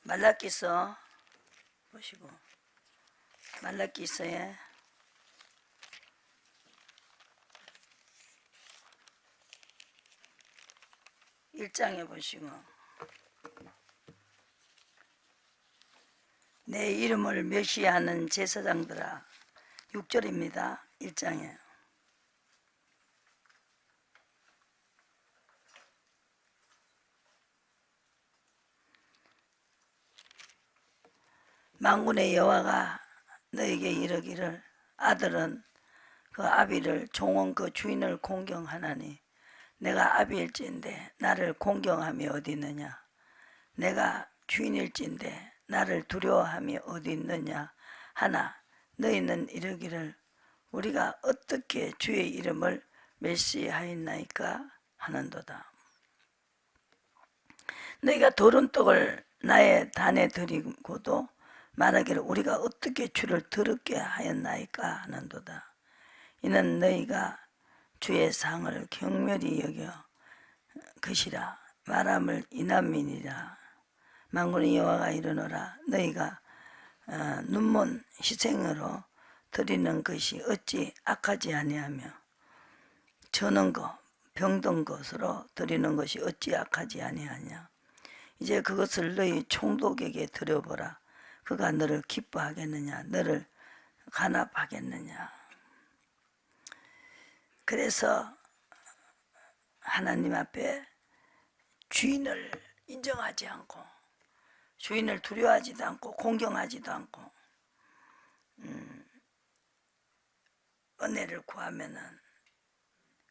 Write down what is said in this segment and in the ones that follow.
말라기서 보시고 말라기서에 1장에 보시고 내 이름을 멸시하는 제사장들아 6절입니다. 1장에 만군의 여호와가 너에게 이르기를 아들은 그 아비를 종은 그 주인을 공경하나니 내가 아비일진데 나를 공경함이 어디 있느냐 내가 주인일진데 나를 두려워함이 어디 있느냐 하나 너희는 이르기를 우리가 어떻게 주의 이름을 멸시하였나이까 하는도다. 너희가 도른 떡을 나의 단에 드리고도 말하기를 우리가 어떻게 주를 더럽게 하였나이까 하는도다. 이는 너희가 주의 상을 경멸히 여겨 것이라 말함을 이남민이라. 만군의 여호와가 이르노라 너희가 눈먼 희생으로 드리는 것이 어찌 악하지 아니하며 저는 것 병든 것으로 드리는 것이 어찌 악하지 아니하냐. 이제 그것을 너희 총독에게 드려보라. 그가 너를 기뻐하겠느냐 너를 간합하겠느냐. 그래서 하나님 앞에 주인을 인정하지 않고 주인을 두려워하지도 않고 공경하지도 않고 은혜를 구하면은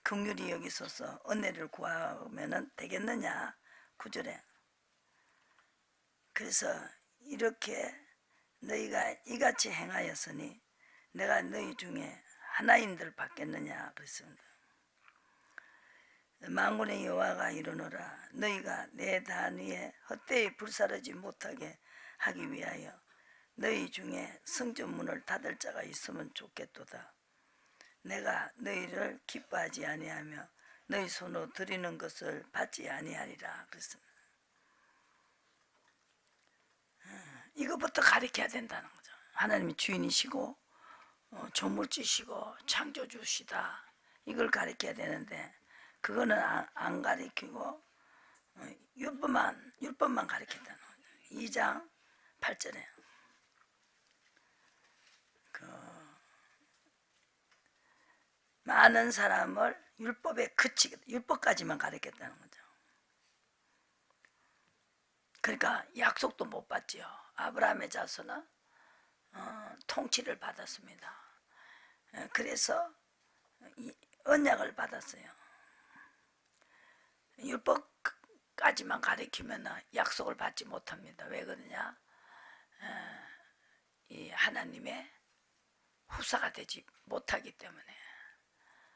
긍휼히 여기소서 은혜를 구하면은 되겠느냐 9절에. 그래서 이렇게 너희가 이같이 행하였으니 내가 너희 중에 하나인들 받겠느냐 그랬습니다. 만군의 여호와가 이르노라 너희가 내 단위에 헛되이 불사르지 못하게 하기 위하여 너희 중에 성전문을 닫을 자가 있으면 좋겠도다. 내가 너희를 기뻐하지 아니하며 너희 손으로 드리는 것을 받지 아니하리라 그랬습니다. 이것부터 가르쳐야 된다는 거죠. 하나님이 주인이시고 조물주시고 창조주시다 이걸 가르쳐야 되는데 그거는 안 가르치고 율법만 가르친다는 거죠. 2장 8절에 많은 사람을 율법에 율법까지만 가르쳤다는 거죠. 그러니까 약속도 못 받지요. 아브라함의 자손은 통치를 받았습니다. 그래서 언약을 받았어요. 율법까지만 가르치면 약속을 받지 못합니다. 왜 그러냐? 이 하나님의 후사가 되지 못하기 때문에.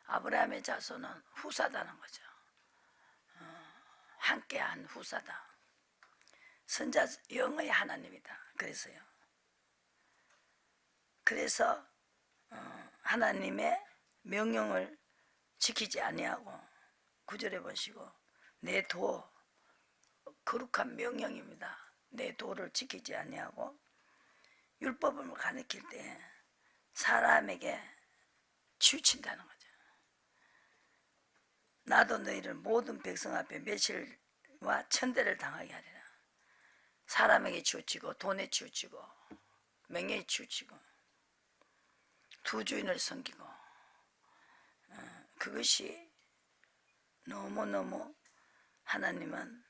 아브라함의 자손은 후사다는 거죠. 함께한 후사다. 선자 영의 하나님이다. 그래서요. 그래서 하나님의 명령을 지키지 아니하고 9절에 보시고 내 도 거룩한 명령입니다. 내 도를 지키지 아니하고 율법을 가르칠 때 사람에게 치우친다는 거죠. 나도 너희를 모든 백성 앞에 멸시와 천대를 당하게 하리라. 사람에게 치우치고 돈에 치우치고 명예에 치우치고 두 주인을 섬기고 그것이 너무너무 하나님은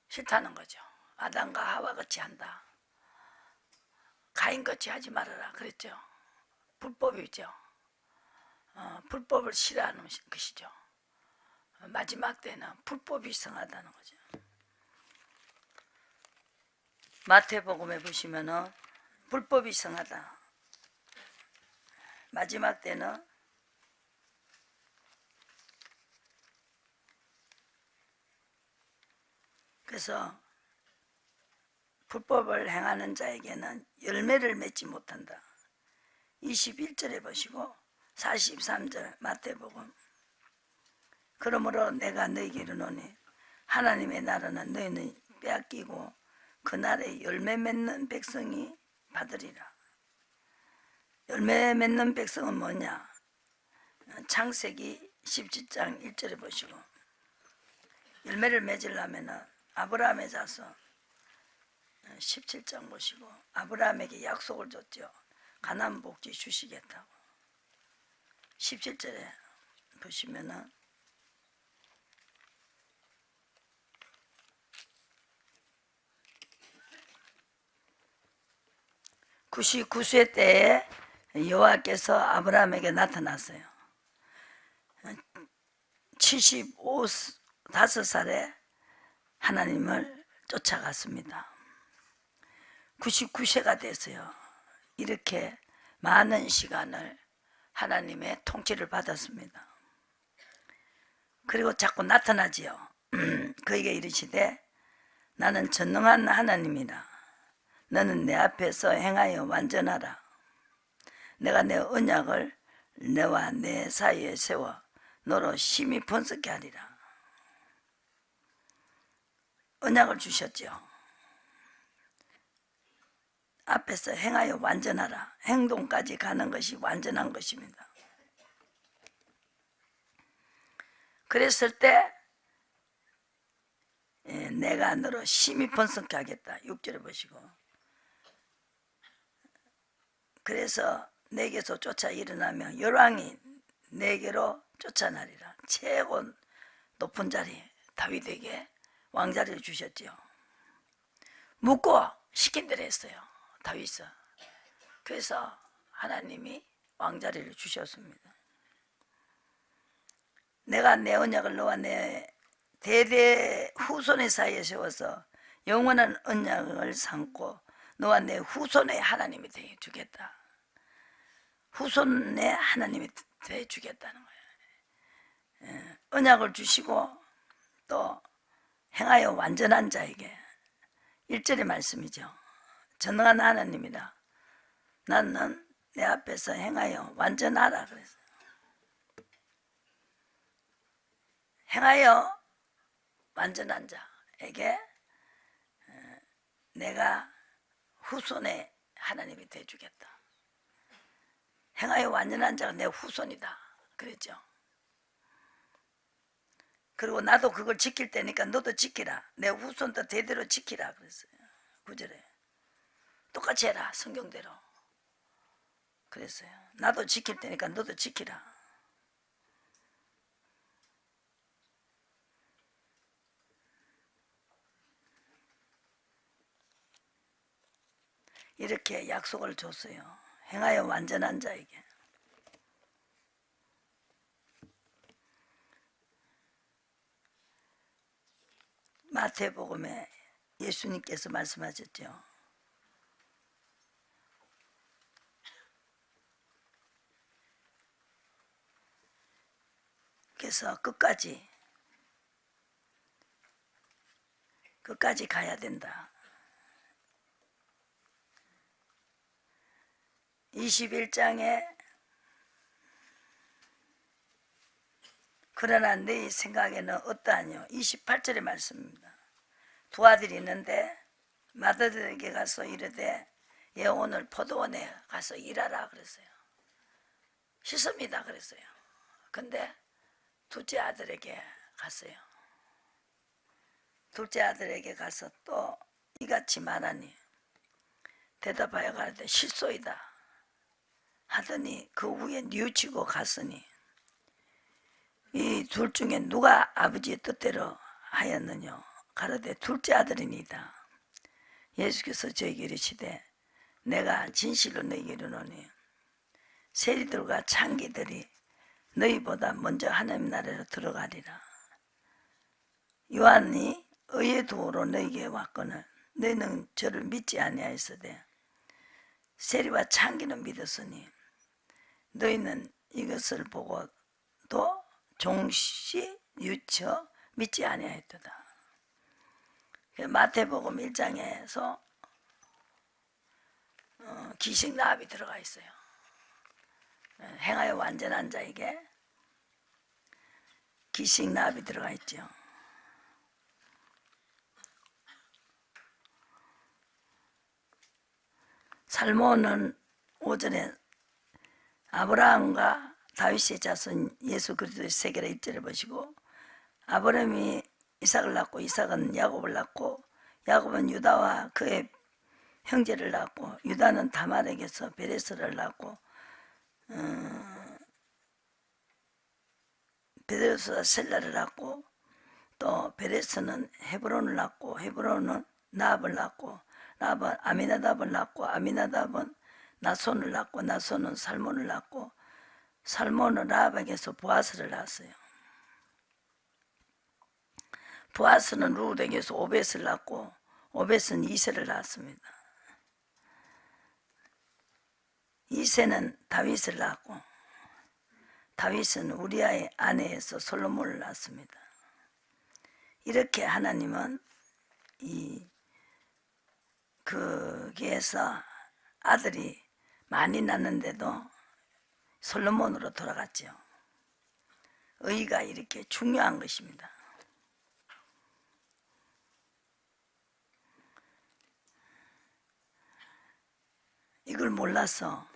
싫다는 거죠. 아담과 하와같이 한다. 가인같이 하지 말아라 그랬죠. 불법이죠. 불법을 싫어하는 것이죠. 마지막 때는 불법이 성하다는 거죠. 마태복음에 보시면은 불법이 성하다. 마지막 때는 그래서 불법을 행하는 자에게는 열매를 맺지 못한다. 21절에 보시고 43절 마태복음 그러므로 내가 너희에게 이르노니 하나님의 나라는 너희는 빼앗기고 그날에 열매 맺는 백성이 받으리라. 열매 맺는 백성은 뭐냐? 창세기 17장 1절에 보시고, 열매를 맺으려면 아브라함의 자손 17장 보시고, 아브라함에게 약속을 줬죠. 가나안 복지 주시겠다고. 17절에 보시면은 99세 때에 여호와께서 아브라함에게 나타났어요. 75살에 하나님을 쫓아갔습니다. 99세가 됐어요. 이렇게 많은 시간을 하나님의 통치를 받았습니다. 그리고 자꾸 나타나지요. 그에게 이르시되 나는 전능한 하나님이라. 너는 내 앞에서 행하여 완전하라. 내가 내 언약을 너와 내 사이에 세워 너로 심히 번성케 하리라. 언약을 주셨죠. 앞에서 행하여 완전하라. 행동까지 가는 것이 완전한 것입니다. 그랬을 때 내가 너로 심히 번성케 하겠다. 6절에 보시고, 그래서 내게서 쫓아 일어나면 열왕이 내게로 쫓아나리라. 최고 높은 자리 다윗에게 왕자리를 주셨지요. 묻고 시킨 대로 했어요. 다윗은. 그래서 하나님이 왕자리를 주셨습니다. 내가 내 언약을 너와 내 대대 후손의 사이에 세워서 영원한 언약을 삼고 너와 내 후손의 하나님이 되어 주겠다. 후손의 하나님이 되어 주겠다는 거예요. 언약을 주시고 또 행하여 완전한 자에게 1절의 말씀이죠. 전능한 하나님이라. 나는 내 앞에서 행하여 완전하라 그랬어요. 행하여 완전한 자에게 내가 후손의 하나님이 되어주겠다. 행하여 완전한 자가 내 후손이다 그랬죠. 그리고 나도 그걸 지킬 테니까 너도 지키라. 내 후손도 대대로 지키라 그랬어요. 9절에 똑같이 해라. 성경대로 그랬어요. 나도 지킬 테니까 너도 지키라. 이렇게 약속을 줬어요. 행하여 완전한 자에게. 마태복음에 예수님께서 말씀하셨죠. 그래서 끝까지 가야 된다. 21장에 그러나 네 생각에는 어떠하뇨? 28절의 말씀입니다. 두 아들이 있는데 맏아들에게 가서 이르되 얘 오늘 포도원에 가서 일하라 그랬어요. 싫습니다 그랬어요. 근데 둘째 아들에게 갔어요. 둘째 아들에게 가서 또 이같이 말하니 대답하여 가되 실소이다 하더니 그 후에 뉘우치고 갔으니 이 둘 중에 누가 아버지의 뜻대로 하였느냐? 가로되 둘째 아들이니이다. 예수께서 저에게 이르시되 내가 진실로 너희에게 이르노니 세리들과 창기들이 너희보다 먼저 하나님 나라로 들어가리라. 요한이 의의 도로 너희에게 왔거늘 너희는 저를 믿지 아니하였으되 세리와 창기는 믿었으니 너희는 이것을 보고도 종시 유처 믿지 아니하였도다. 마태복음 1장에서 기식나합이 들어가 있어요. 행하여 완전한 자에게 기식나합이 들어가 있죠. 살몬은 오전에 아브라함과 다윗의 자손 예수 그리스도의 세계라 1절을 보시고, 아브라함이 이삭을 낳고 이삭은 야곱을 낳고 야곱은 유다와 그의 형제를 낳고 유다는 다말에게서 베레스를 낳고 베레스가 셀라를 낳고 또 베레스는 헤브론을 낳고 헤브론은 나압을 낳고 나압은 아미나답을 낳고 아미나답은 나손을 낳고 나손은 살몬을 낳고 살몬은 라합에게서 보아스를 낳았어요. 보아스는 루덱에서 오벳을 낳고 오벳은 이세를 낳았습니다. 이세는 다윗을 낳고 다윗은 우리아의 아내에서 솔로몬을 낳았습니다. 이렇게 하나님은 거기에서 아들이 많이 낳는데도 솔로몬으로 돌아갔죠. 의가 이렇게 중요한 것입니다. 이걸 몰라서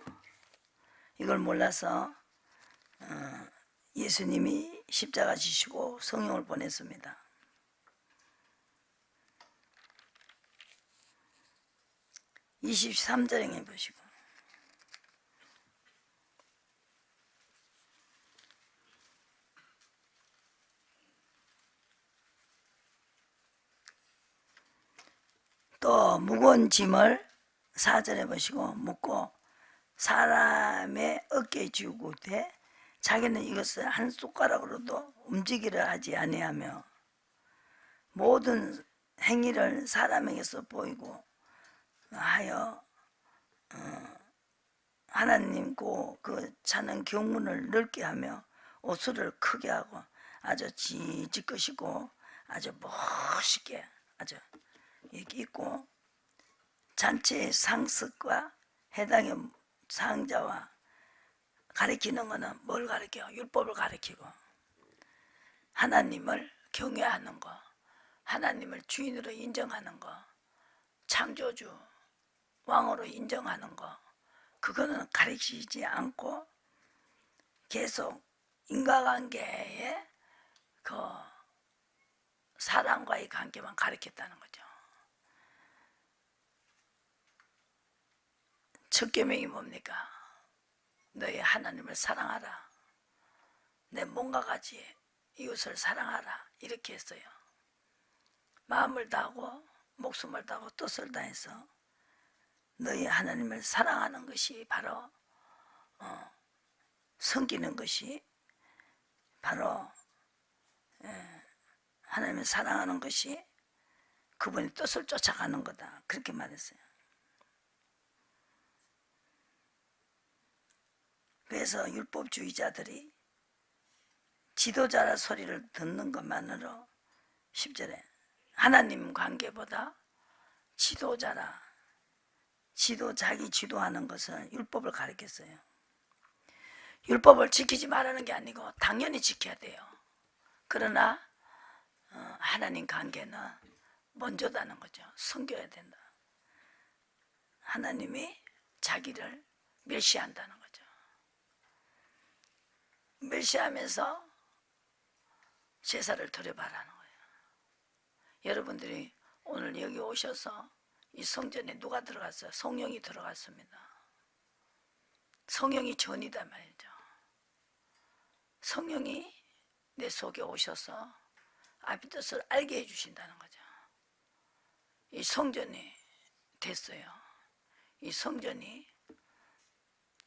예수님이 십자가 지시고 성령을 보냈습니다. (23절에) 보시고 또 무거운 짐을 4절에 보시고 묻고 사람의 어깨에 지우고 돼 자기는 이것을 한 숟가락으로도 움직이려 하지 아니하며 모든 행위를 사람에게서 보이고 하여 하나님 그 차는 경문을 넓게 하며 옷을 크게 하고 아주 지직거시고 아주 멋있게 아주 이렇게 입고 잔치의 상습과 해당의 상자와 가리키는 것은 뭘 가리켜요? 율법을 가리키고 하나님을 경외하는 거, 하나님을 주인으로 인정하는 거, 창조주 왕으로 인정하는 거, 그거는 가르치지 않고 계속 인과관계의 그 사람과의 관계만 가르쳤다는 거죠. 첫 계명이 뭡니까? 너희 하나님을 사랑하라. 내 몸과 같이 이웃을 사랑하라. 이렇게 했어요. 마음을 다하고 목숨을 다하고 뜻을 다해서 너희 하나님을 사랑하는 것이 바로 섬기는 것이 바로 하나님을 사랑하는 것이 그분의 뜻을 쫓아가는 거다. 그렇게 말했어요. 그래서 율법주의자들이 지도자라 소리를 듣는 것만으로 10절에 하나님 관계보다 자기 지도하는 것은 율법을 가르쳤어요. 율법을 지키지 말라는 게 아니고 당연히 지켜야 돼요. 그러나 하나님 관계는 먼저다는 거죠. 섬겨야 된다. 하나님이 자기를 멸시한다는 거죠. 멸시하면서 제사를 드려봐라는 거예요. 여러분들이 오늘 여기 오셔서 이 성전에 누가 들어갔어요? 성령이 들어갔습니다. 성령이 전이다 말이죠. 성령이 내 속에 오셔서 아버지 뜻을 알게 해주신다는 거죠. 이 성전이 됐어요. 이 성전이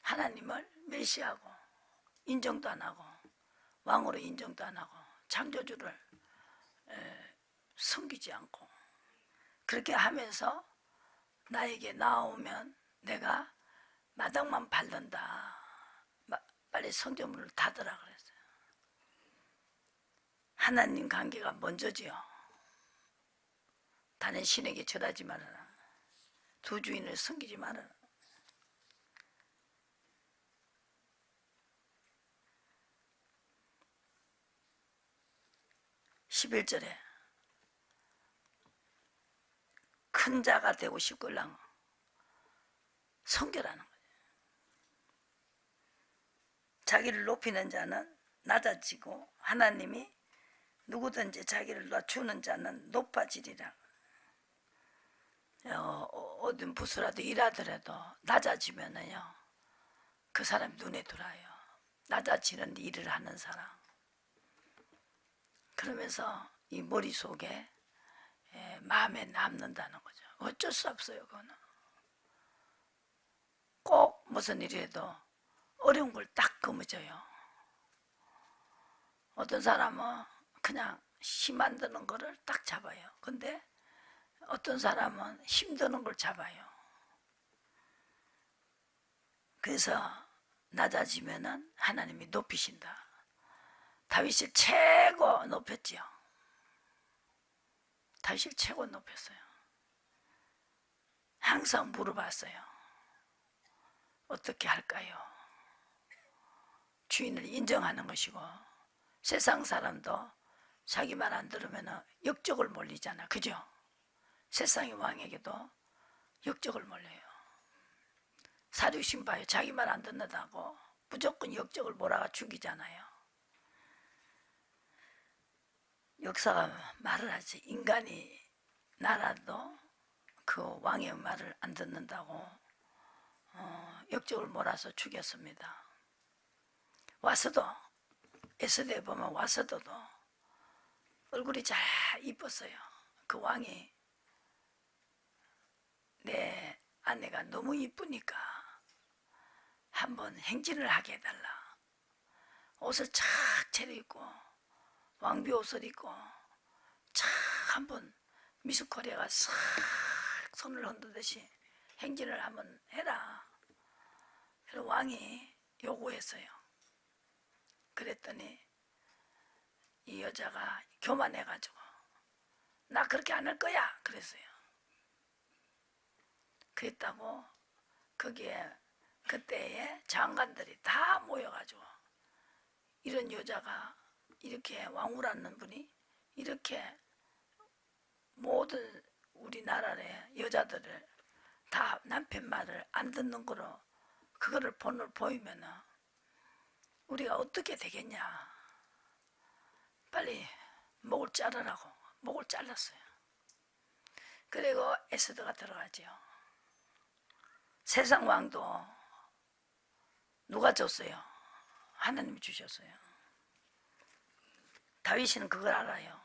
하나님을 멸시하고 인정도 안 하고 왕으로 인정도 안 하고 창조주를 섬기지 않고 그렇게 하면서 나에게 나오면 내가 마당만 밟는다. 빨리 성전문을 닫으라 그랬어요. 하나님 관계가 먼저지요. 다른 신에게 절하지 말아라. 두 주인을 섬기지 말아라. (11절에) 큰 자가 되고 싶을랑 성결하는 거예요. 자기를 높이는 자는 낮아지고 하나님이 누구든지 자기를 낮추는 자는 높아지리라. 어떤 부서라도 일하더라도 낮아지면은요 그 사람 눈에 들어와요. 낮아지는 일을 하는 사람. 그러면서 이 머릿속에 마음에 남는다는 거죠. 어쩔 수 없어요. 그거는 꼭 무슨 일이라도 어려운 걸 딱 거머져요. 어떤 사람은 그냥 힘 안 드는 거를 딱 잡아요. 근데 어떤 사람은 힘드는 걸 잡아요. 그래서 낮아지면은 하나님이 높이신다. 다윗을 최고 높였지요. 다윗을 최고 높였어요. 항상 물어봤어요. 어떻게 할까요? 주인을 인정하는 것이고 세상 사람도 자기 말 안 들으면 역적을 몰리잖아. 그죠? 세상의 왕에게도 역적을 몰려요. 사륙신 봐요. 자기 말 안 듣는다고 무조건 역적을 몰아가 죽이잖아요. 역사가 말을 하지. 인간이 나라도 그 왕의 말을 안 듣는다고 역적을 몰아서 죽였습니다. 와서도 에스더에 보면 와서도도 얼굴이 잘 이뻤어요. 그 왕이 내 아내가 너무 이쁘니까 한번 행진을 하게 해달라. 옷을 착 차려입고 왕비 옷을 입고 착 한번 미스코리아가 싹 손을 흔들듯이 행진을 한번 해라. 그래서 왕이 요구했어요. 그랬더니 이 여자가 교만해가지고 나 그렇게 안 할 거야 그랬어요. 그랬다고 거기에 그때의 장관들이 다 모여가지고 이런 여자가 이렇게 왕후라는 분이 이렇게 모든 우리나라의 여자들을 다 남편 말을 안 듣는 거로 그거를 본을 보이면은 우리가 어떻게 되겠냐. 빨리 목을 자르라고 목을 잘랐어요. 그리고 에스더가 들어가지요. 세상 왕도 누가 줬어요? 하나님이 주셨어요. 다윗은 그걸 알아요.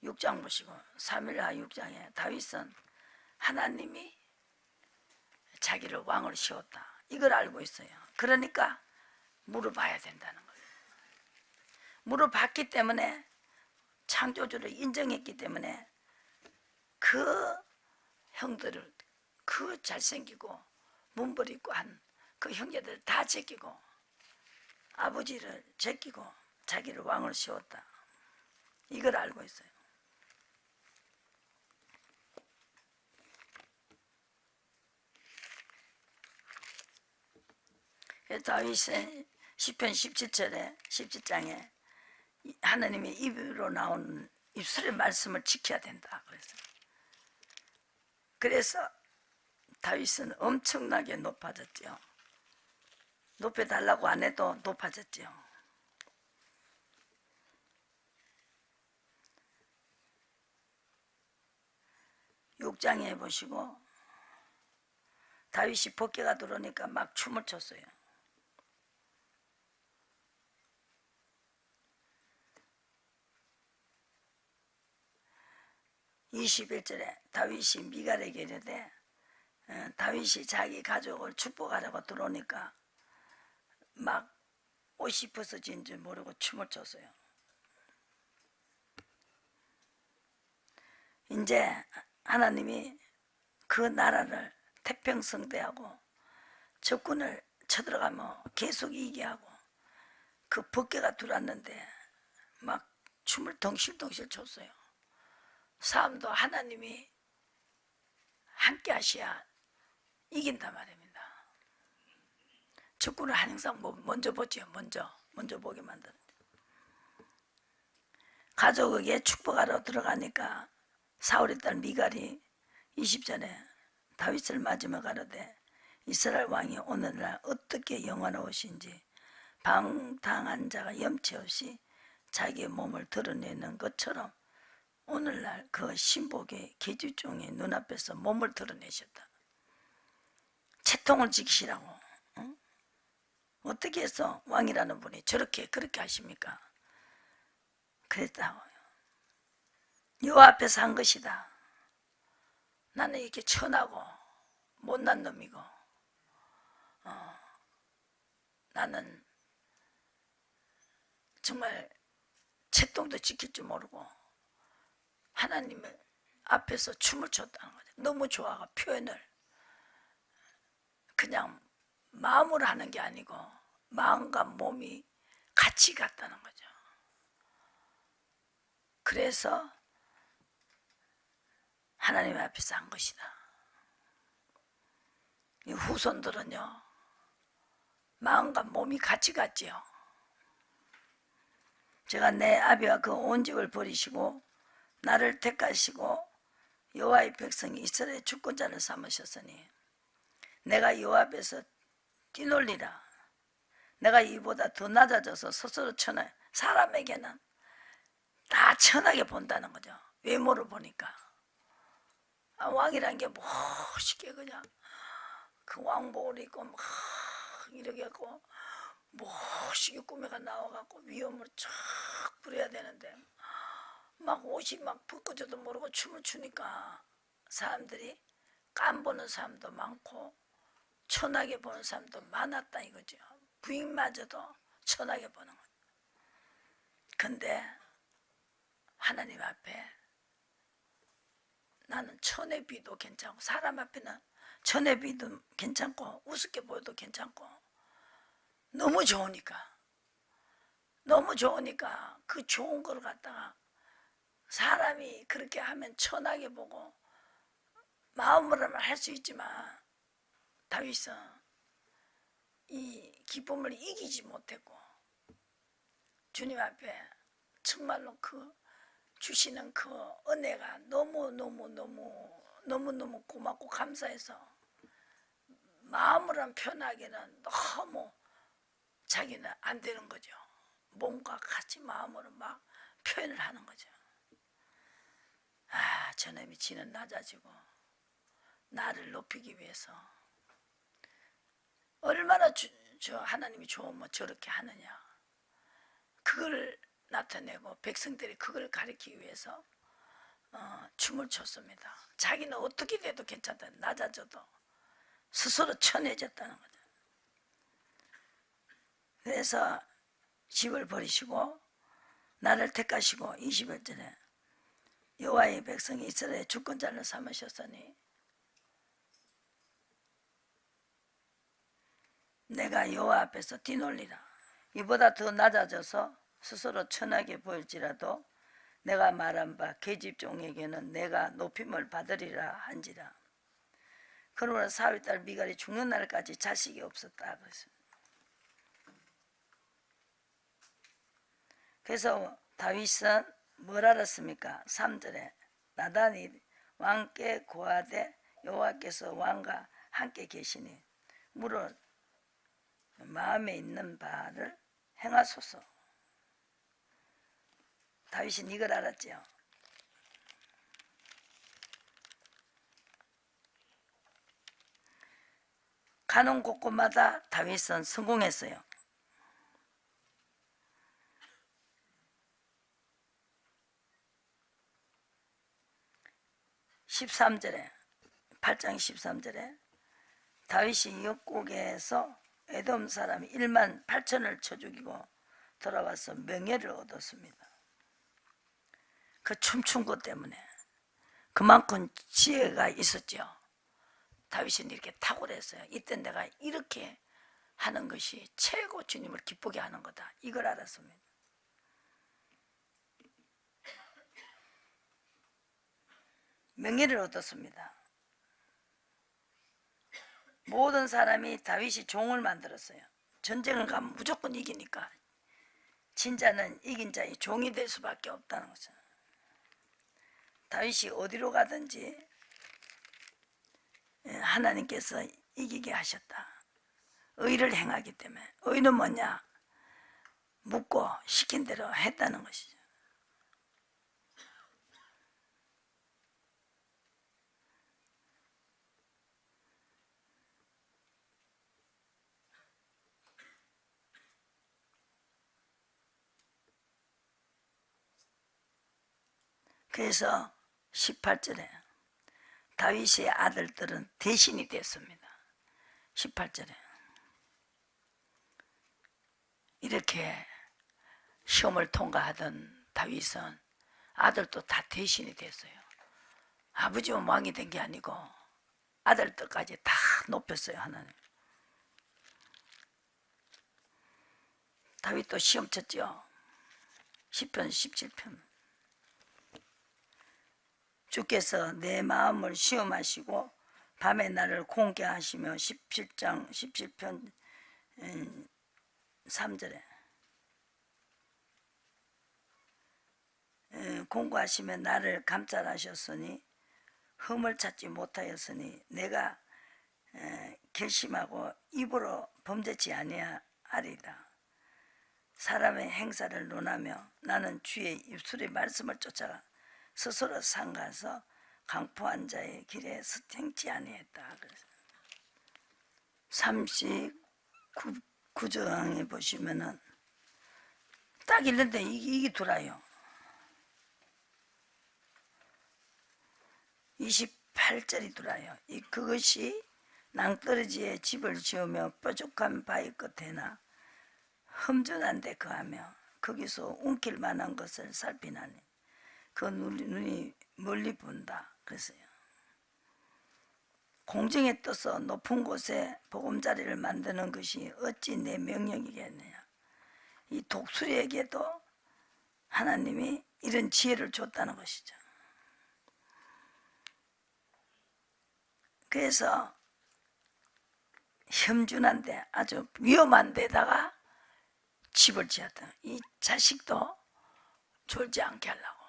6장 보시고 3일하 6장에 다윗은 하나님이 자기를 왕을 씌웠다. 이걸 알고 있어요. 그러니까 물어봐야 된다는 거예요. 물어봤기 때문에 창조주를 인정했기 때문에 그 형들을 그 잘생기고 문벌 있고 한 그 형제들 다 제끼고 아버지를 제끼고 자기를 왕을 씌웠다. 이걸 알고 있어요. 다윗의 시편 17절에 17장에 하나님의 입으로 나온 입술의 말씀을 지켜야 된다 그랬어요. 그래서 다윗은 엄청나게 높아졌죠. 높여달라고 안 해도 높아졌죠. 육장에 보시고 다윗이 법궤가 들어오니까 막 춤을 췄어요. (21절에) 다윗이 미갈에게 이르되 다윗이 자기 가족을 축복하려고 들어오니까 막 옷이 벗어진 줄 모르고 춤을 췄어요. 이제 하나님이 그 나라를 태평성대하고 적군을 쳐들어가면 계속 이기게 하고 그 법궤가 들어왔는데 막 춤을 덩실덩실 췄어요. 사람도 하나님이 함께 하셔야 이긴단 말입니다. 적군을 항상 먼저 보지요. 먼저 보게 만드는. 가족에게 축복하러 들어가니까 사울의 딸 미갈이 20절에 다윗을 맞으며 가로되 이스라엘 왕이 오늘날 어떻게 영화로우신지 방탕한 자가 염치 없이 자기의 몸을 드러내는 것처럼 오늘날 그 신복의 계집종의 눈앞에서 몸을 드러내셨다. 채통을 지키시라고. 응? 어떻게 해서 왕이라는 분이 그렇게 하십니까? 그랬다고요. 여호와 앞에서 한 것이다. 나는 이렇게 천하고 못난 놈이고 나는 정말 채통도 지킬 줄 모르고 하나님을 앞에서 춤을 췄다는 거죠. 너무 좋아가 표현을 그냥 마음으로 하는 게 아니고 마음과 몸이 같이 갔다는 거죠. 그래서 하나님 앞에서 한 것이다. 이 후손들은요 마음과 몸이 같이 갔지요. 제가 내 아비와 그 온 집을 버리시고 나를 택하시고 여호와의 백성이 이스라엘의 주권자를 삼으셨으니 내가 여호와 앞에서 뛰놀리라. 내가 이보다 더 낮아져서 스스로 천하, 사람에게는 다 천하게 본다는 거죠. 외모를 보니까 왕이란 게 멋있게 그냥 그 왕복을 입고 막 이렇게 하고 멋있게 꾸며가 나와갖고 위험을 쫙 부려야 되는데 막 옷이 막 벗겨져도 모르고 춤을 추니까 사람들이 깐보는 사람도 많고 천하게 보는 사람도 많았다 이거죠. 부인마저도 천하게 보는 거죠. 근데 하나님 앞에 나는 천의 비도 괜찮고 사람 앞에는 천의 비도 괜찮고 우습게 보여도 괜찮고 너무 좋으니까 그 좋은 걸 갖다가 사람이 그렇게 하면 천하게 보고 마음으로는 할 수 있지만 다윗은 이 기쁨을 이기지 못했고 주님 앞에 정말로 그 주시는 그 은혜가 너무너무 고맙고 감사해서 마음으로는 표현하기는 너무 자기는 안 되는 거죠. 몸과 같이 마음으로 막 표현을 하는 거죠. 저놈이 지는 낮아지고 나를 높이기 위해서 얼마나 저 하나님이 좋으면 저렇게 하느냐. 그걸 나타내고 백성들이 그걸 가리키기 위해서 춤을 췄습니다. 자기는 어떻게 돼도 괜찮다. 낮아져도 스스로 천해졌다는 거죠. 그래서 집을 버리시고 나를 택하시고 21절에 여호와의 백성이 이스라엘의 주권자를 삼으셨으니 내가 여호와 앞에서 뛰놀리라. 이보다 더 낮아져서 스스로 천하게 보일지라도 내가 말한 바 계집종에게는 내가 높임을 받으리라 한지라. 그러므로 사위 딸 미갈이 죽는 날까지 자식이 없었다. 그래서 다윗은 뭘 알았습니까? 3절에 나단이 왕께 고하되 여호와께서 왕과 함께 계시니 물은 마음에 있는 바를 행하소서. 다윗은 이걸 알았죠. 가는 곳곳마다 다윗은 성공했어요. 13절에 8장 13절에 다윗이 역곡에서 에돔 사람 1만 8천을 쳐 죽이고 돌아와서 명예를 얻었습니다. 그 춤춘 것 때문에 그만큼 지혜가 있었죠. 다윗은 이렇게 탁월했어요. 이때 내가 이렇게 하는 것이 최고 주님을 기쁘게 하는 거다. 이걸 알았습니다. 명예를 얻었습니다. 모든 사람이 다윗이 종을 만들었어요. 전쟁을 가면 무조건 이기니까 진짜는 이긴 자의 종이 될 수밖에 없다는 거죠. 다윗이 어디로 가든지 하나님께서 이기게 하셨다. 의를 행하기 때문에. 의는 뭐냐? 묻고 시킨 대로 했다는 것이죠. 그래서 18절에 다윗의 아들들은 대신이 됐습니다. 18절에 이렇게 시험을 통과하던 다윗은 아들도 다 대신이 됐어요. 아버지만 왕이 된 게 아니고 아들들까지 다 높였어요. 하나님. 다윗도 시험 쳤죠. 10편 17편 주께서 내 마음을 시험하시고 밤에 나를 공개하시며 17장 17편 3절에 공고하시며 나를 감찰하셨으니 흠을 찾지 못하였으니 내가 결심하고 입으로 범죄치 아니하리다. 사람의 행사를 논하며 나는 주의 입술의 말씀을 쫓아가 스스로 상가서 강포한 자의 길에 행치 아니했다. 39장에 보시면은 딱 읽는데 이게 돌아요. 28절이 돌아요. 그것이 낭떠러지에 집을 지으며 뾰족한 바위 끝에나 험준한 데 거하며 거기서 움킬 만한 것을 살피나니 그 눈이 멀리 본다. 그랬어요. 공중에 떠서 높은 곳에 보금자리를 만드는 것이 어찌 내 명령이겠느냐. 이 독수리에게도 하나님이 이런 지혜를 줬다는 것이죠. 그래서 험준한데 아주 위험한 데다가 집을 지었다. 이 자식도 졸지 않게 하려고.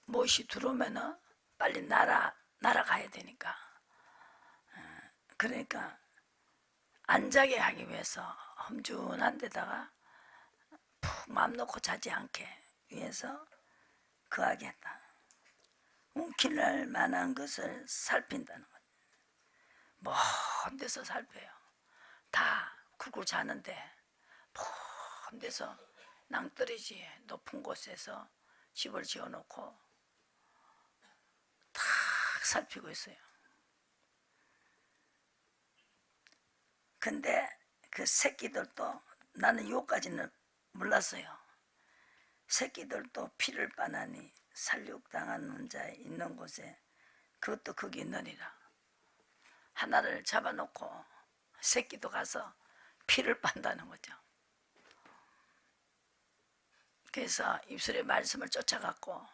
못이 들어오면은 빨리 날아가야 되니까. 그러니까 안 자게 하기 위해서 험준한 데다가 푹 마음 놓고 자지 않게 위해서 거하게 했다. 움킬 만한 것을 살핀다는 거죠. 먼 데서 살펴요. 다 굴굴 자는데 먼 데서 낭떠러지에 높은 곳에서 집을 지어놓고 다 살피고 있어요. 근데 그 새끼들도 나는 요까지는 몰랐어요. 새끼들도 피를 빠나니 살육당하는 자 있는 곳에 그것도 거기 있느니라. 하나를 잡아놓고 새끼도 가서 피를 빤다는 거죠. 그래서 입술의 말씀을 쫓아갔고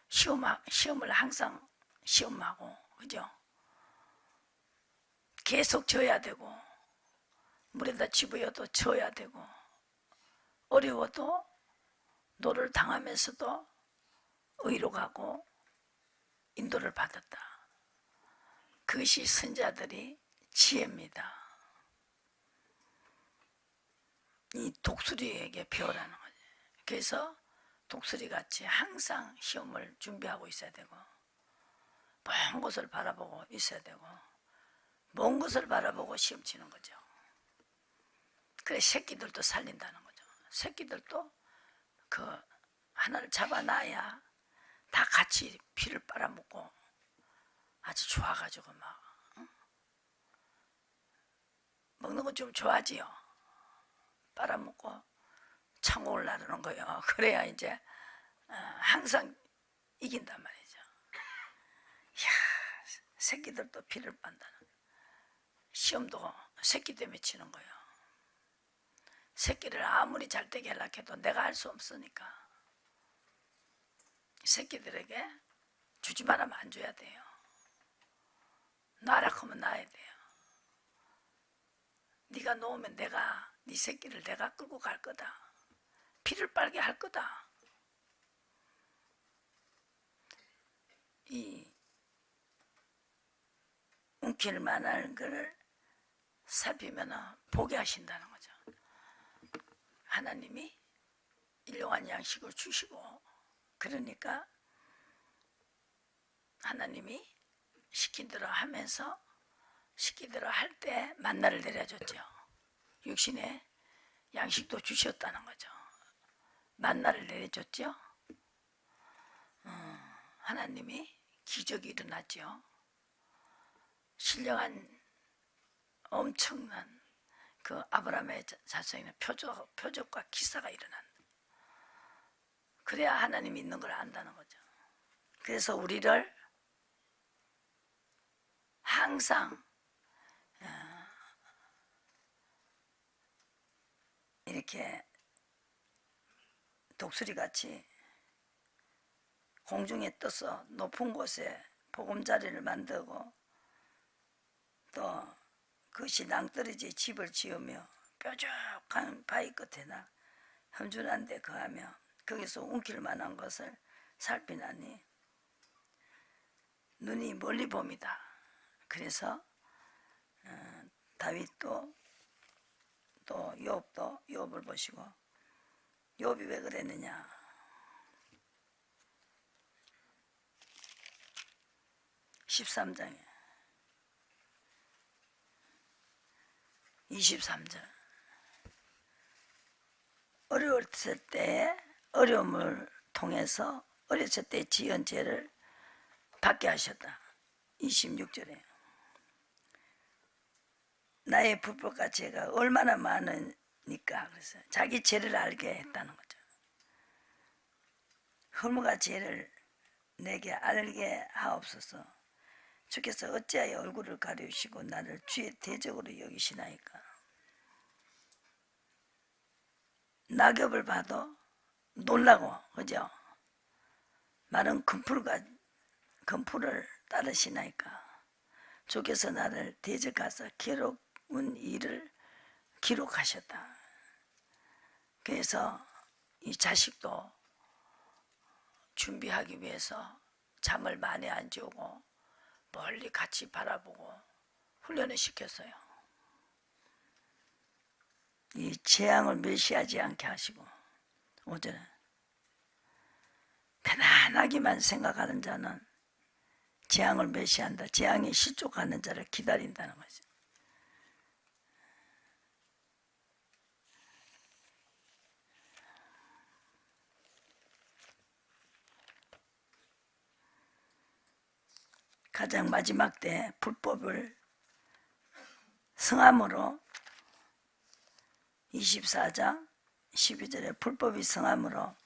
시험을 항상 시험하고, 그죠? 계속 져야 되고 물에다 집어여도 져야 되고 어려워도 노를 당하면서도 의로 가고 인도를 받았다. 그것이 선자들이 지혜입니다. 이 독수리에게 배우라는 거지. 그래서 독수리같이 항상 시험을 준비하고 있어야 되고 먼 곳을 바라보고 있어야 되고 먼 곳을 바라보고 시험 치는 거죠. 그래 새끼들도 살린다는 거죠. 새끼들도 그 하나를 잡아놔야 다 같이 피를 빨아먹고 아주 좋아가지고 막 먹는 거 좀 좋아하지요. 빨아먹고 창공을 나르는 거예요. 그래야 이제 항상 이긴단 말이죠. 이야, 새끼들도 피를 빤다는. 시험도 새끼 때문에 치는 거예요. 새끼를 아무리 잘되게 하려고 해도 내가 할 수 없으니까 새끼들에게 주지 말라면 안 줘야 돼요. 놔라 하면 놔야 돼요. 네가 놓으면 내가 네 새끼를 내가 끌고 갈 거다. 피를 빨게 할 거다. 이 움킬 만한 것을 살피면 보게 하신다는 거죠. 하나님이 일용할 양식을 주시고, 그러니까 하나님이 시킨 대로 하면서 시킨 대로 할 때 만나를 내려줬죠. 육신에 양식도 주셨다는 거죠. 만나를 내려줬죠. 하나님이 기적이 일어났죠. 신령한 엄청난 그 아브라함의 자손에는 표적과 기사가 일어난다. 그래야 하나님이 있는 걸 안다는 거죠. 그래서 우리를 항상 이렇게 독수리같이 공중에 떠서 높은 곳에 보금자리를 만들고, 또 그것이 낭떠러지에 집을 지으며 뾰족한 바위 끝에나 험준한 데 거하며 거기서 움킬 만한 것을 살피나니 눈이 멀리 봅니다. 그래서 다윗도 또 욥도 욥을 보시고, 욥이 왜 그랬느냐, 13장에 23절 어려웠을 때 어려움을 통해서 어렸을 때 지은 죄를 받게 하셨다. 26절에 나의 불법과 죄가 얼마나 많으니까, 그래서 자기 죄를 알게 했다는 거죠. 허물과 죄를 내게 알게 하옵소서. 주께서 어찌하여 얼굴을 가리우시고 나를 주의 대적으로 여기시나이까. 낙엽을 봐도 놀라고, 그죠? 마른 금풀을 따르시나이까. 주께서 나를 대적하사 괴로운 일을 기록하셨다. 그래서 이 자식도 준비하기 위해서 잠을 많이 안 재우고 멀리 같이 바라보고 훈련을 시켰어요. 이 재앙을 멸시하지 않게 하시고, 오전에 편안하기만 생각하는 자는 재앙을 멸시한다. 재앙이 실족하는 자를 기다린다는 거죠. 가장 마지막 때 불법을 성함으로, 24장 12절에 불법이 성함으로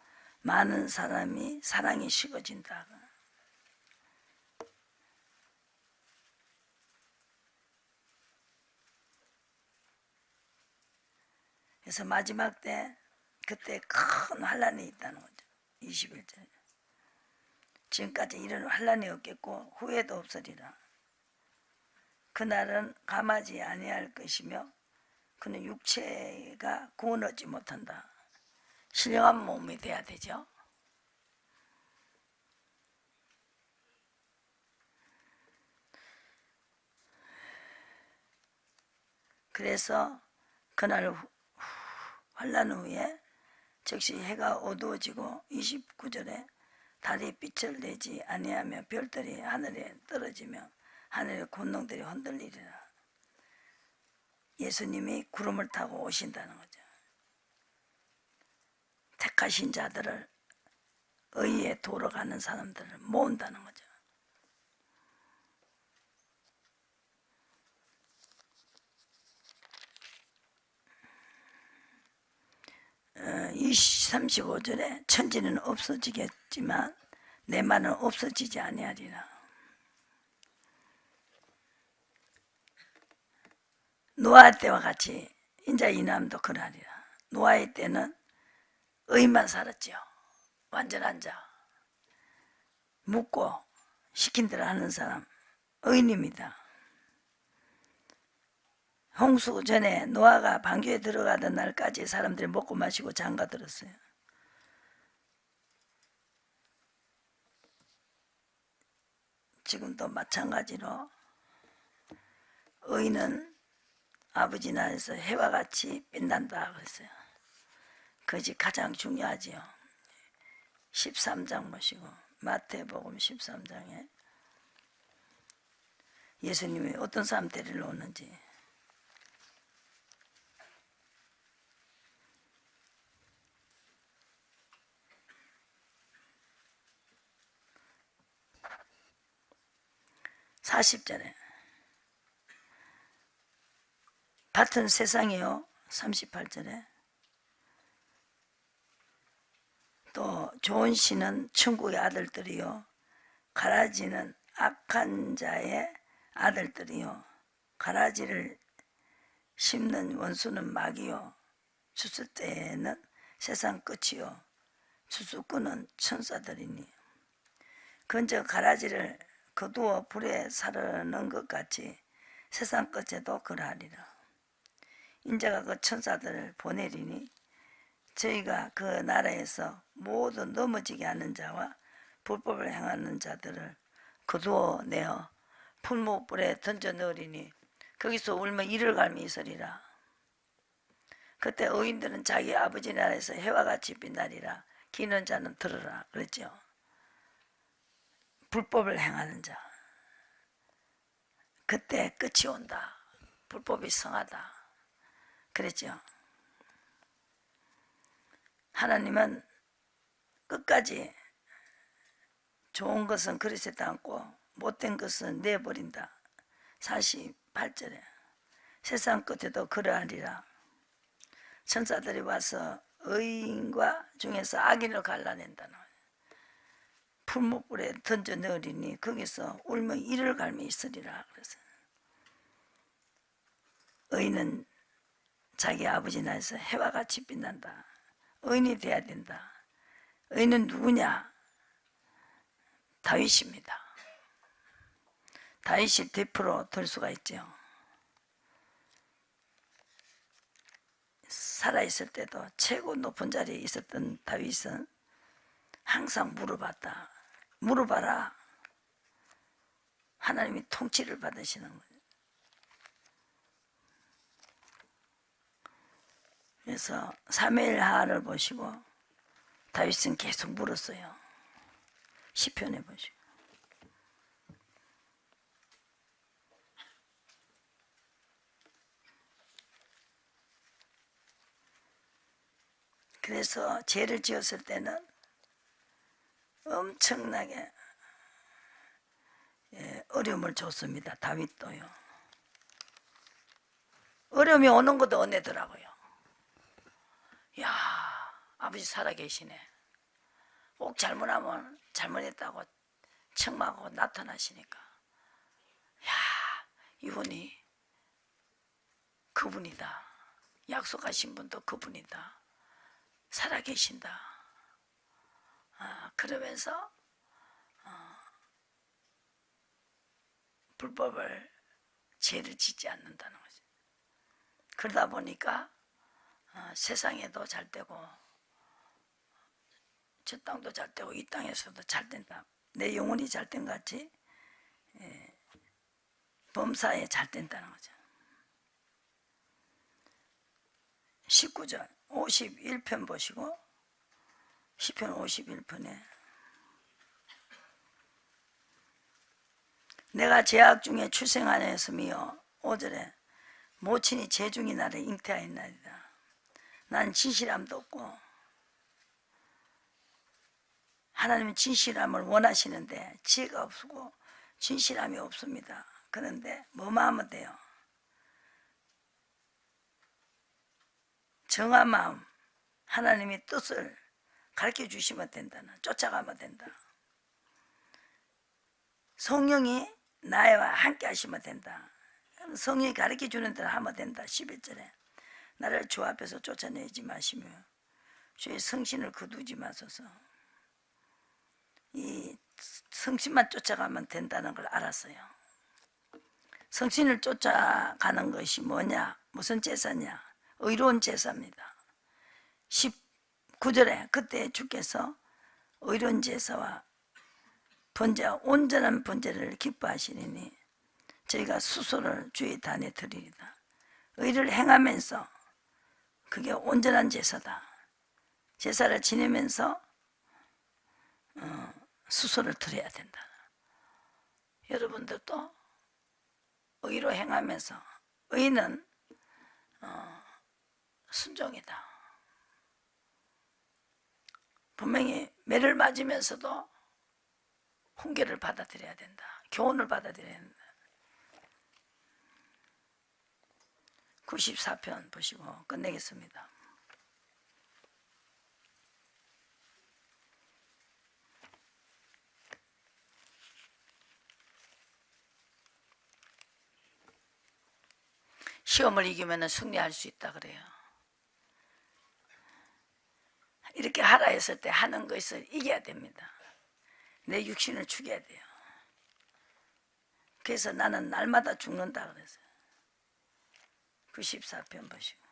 많은 사랑이 식어진다. 그래서 마지막 때 그때 큰 환란이 있다는 거죠. 21절에 지금까지 이런 환란이 없겠고 후회도 없으리라. 그날은 감하지 아니할 것이며 그는 육체가 구원하지 못한다. 신령한 몸이 돼야 되죠. 그래서 그날 환란 후에 즉시 해가 어두워지고 29절에 달이 빛을 내지 아니하며 별들이 하늘에 떨어지며 하늘의 권능들이 흔들리리라. 예수님이 구름을 타고 오신다는 거죠. 택하신 자들을, 의에 돌아가는 사람들을 모은다는 거죠. 이 35절에 천지는 없어지겠지만 내 말은 없어지지 아니하리라. 노아 때와 같이 인자 이남도 그러하리라. 노아의 때는 의만 살았죠. 완전한 자, 묻고 시킨 대로 하는 사람, 의인입니다. 홍수 전에 노아가 방주에 들어가던 날까지 사람들이 먹고 마시고 장가들었어요. 지금도 마찬가지로 의인은 아버지 나라에서 해와 같이 빛난다 그랬어요. 그것이 가장 중요하지요. 13장 보시고 마태복음 13장에 예수님이 어떤 사람 데리러 오는지. (40절에) 같은 세상이요. (38절에) 또 좋은 씨는 천국의 아들들이요, 가라지는 악한 자의 아들들이요, 가라지를 심는 원수는 마귀요, 추수 때에는 세상 끝이요, 추수꾼은 천사들이니. 근저 가라지를 거두어 불에 사르는 것 같이 세상 끝에도 그러하리라. 인자가 그 천사들을 보내리니 저희가 그 나라에서 모든 넘어지게 하는 자와 불법을 행하는 자들을 거두어 내어 풀무불에 던져 넣으리니 거기서 울며 이를 갈미 있으리라. 그때 의인들은 자기 아버지 나라에서 해와 같이 빛나리라. 기는 자는 들으라 그랬죠. 불법을 행하는 자, 그때 끝이 온다. 불법이 성하다 그랬죠. 하나님은 끝까지 좋은 것은 그릇에다 않고 못된 것은 내버린다. 48절에 세상 끝에도 그러하리라. 천사들이 와서 의인과 중에서 악인을 갈라낸다는 거예요. 풀무불에 던져 넣으리니 거기서 울며 이를 갈미 있으리라. 그래서 의인은 자기 아버지 나라에서 해와 같이 빛난다. 의인이 돼야 된다. 의인은 누구냐? 다윗입니다. 다윗이 대표로 들 수가 있죠. 살아있을 때도 최고 높은 자리에 있었던 다윗은 항상 물어봤다. 물어봐라. 하나님이 통치를 받으시는 거예요. 그래서 사무엘하를 보시고 다윗은 계속 물었어요. 시편에 보시고. 그래서 죄를 지었을 때는 엄청나게 어려움을 줬습니다. 다윗도요. 어려움이 오는 것도 은혜더라고요. 야, 아버지 살아계시네. 꼭 잘못하면 잘못했다고 책망하고 나타나시니까, 야, 이분이 그분이다. 약속하신 분도 그분이다. 살아계신다. 그러면서 불법을 죄를 짓지 않는다는 거죠. 그러다 보니까 세상에도 잘 되고 저 땅도 잘 되고 이 땅에서도 잘 된다. 내 영혼이 잘 된 같이 범사에 잘 된다는 거죠. 19절 51편 보시고, 시편 51편에 내가 죄악 중에 출생하였으며 5절에 모친이 재중이 나를 잉태하였나이다. 난 진실함도 없고, 하나님은 진실함을 원하시는데 지혜가 없고 진실함이 없습니다. 그런데 뭐만 하면 돼요? 정한 마음, 하나님의 뜻을 가르쳐 주시면 된다는, 쫓아가면 된다. 성령이 나와 함께 하시면 된다. 성령이 가르쳐 주는 대로 하면 된다. 11절에 나를 주 앞에서 쫓아내지 마시며 주의 성신을 거두지 마소서. 이 성신만 쫓아가면 된다는 걸 알았어요. 성신을 쫓아가는 것이 뭐냐? 무슨 제사냐? 의로운 제사입니다. 19절에 그때 주께서 의로운 제사와 번제와 온전한 번제를 기뻐하시리니 저희가 수소를 주의 단에 드리리다. 의를 행하면서 그게 온전한 제사다. 제사를 지내면서 수소를 드려야 된다. 여러분들도 의로 행하면서, 의는 순종이다. 분명히 매를 맞으면서도 훈계를 받아들여야 된다. 교훈을 받아들여야 된다. 94편 보시고 끝내겠습니다. 시험을 이기면 승리할 수 있다 그래요. 이렇게 하라 했을 때 하는 것을 이겨야 됩니다. 내 육신을 죽여야 돼요. 그래서 나는 날마다 죽는다 그랬어요. 94편 보시고.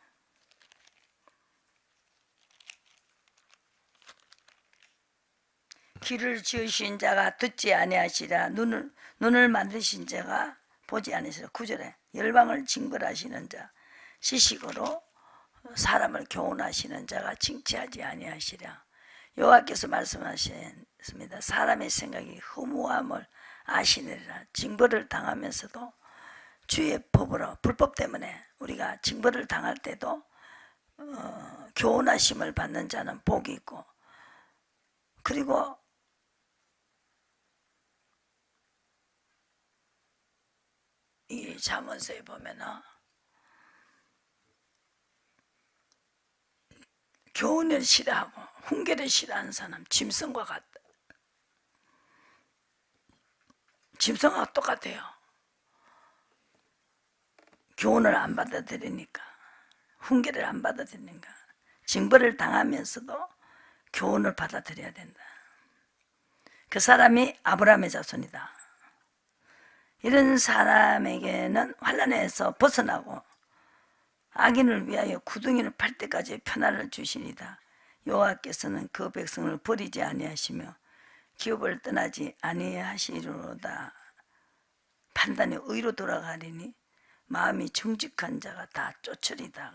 귀를 지으신 자가 듣지 아니하시라. 눈을 만드신 자가 보지 아니하시라. 9절에 열방을 징벌하시는 자, 지식으로 사람을 교훈하시는 자가 징치하지 아니하시라. 여호와께서 말씀하셨습니다. 사람의 생각이 허무함을 아시느니라. 징벌을 당하면서도 주의 법으로, 불법 때문에 우리가 징벌을 당할 때도 교훈하심을 받는 자는 복이 있고, 그리고 이 잠언서에 보면은 교훈을 싫어하고 훈계를 싫어하는 사람 짐승과 같다. 짐승과 똑같아요. 교훈을 안 받아들이니까, 훈계를 안 받아들이니까, 징벌을 당하면서도 교훈을 받아들여야 된다. 그 사람이 아브라함의 자손이다. 이런 사람에게는 환난에서 벗어나고 악인을 위하여 구덩이를 팔 때까지 편안을 주시니이다. 여호와께서는 그 백성을 버리지 아니하시며 기업을 떠나지 아니하시리로다. 판단이 의로 돌아가리니 마음이 정직한 자가 다 쫓으리다.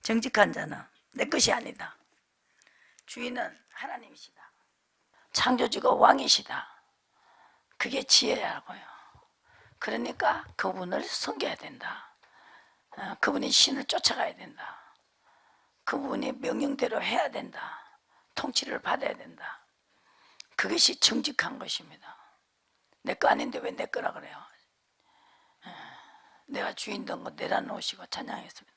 정직한 자는 내 것이 아니다. 주인은 하나님이시다. 창조주가 왕이시다. 그게 지혜라고요. 그러니까 그분을 섬겨야 된다. 그분의 신을 쫓아가야 된다. 그분의 명령대로 해야 된다. 통치를 받아야 된다. 그것이 정직한 것입니다. 내 거 아닌데 왜 내 거라 그래요? 내가 주인 된 거 내려놓으시고 찬양하겠습니다.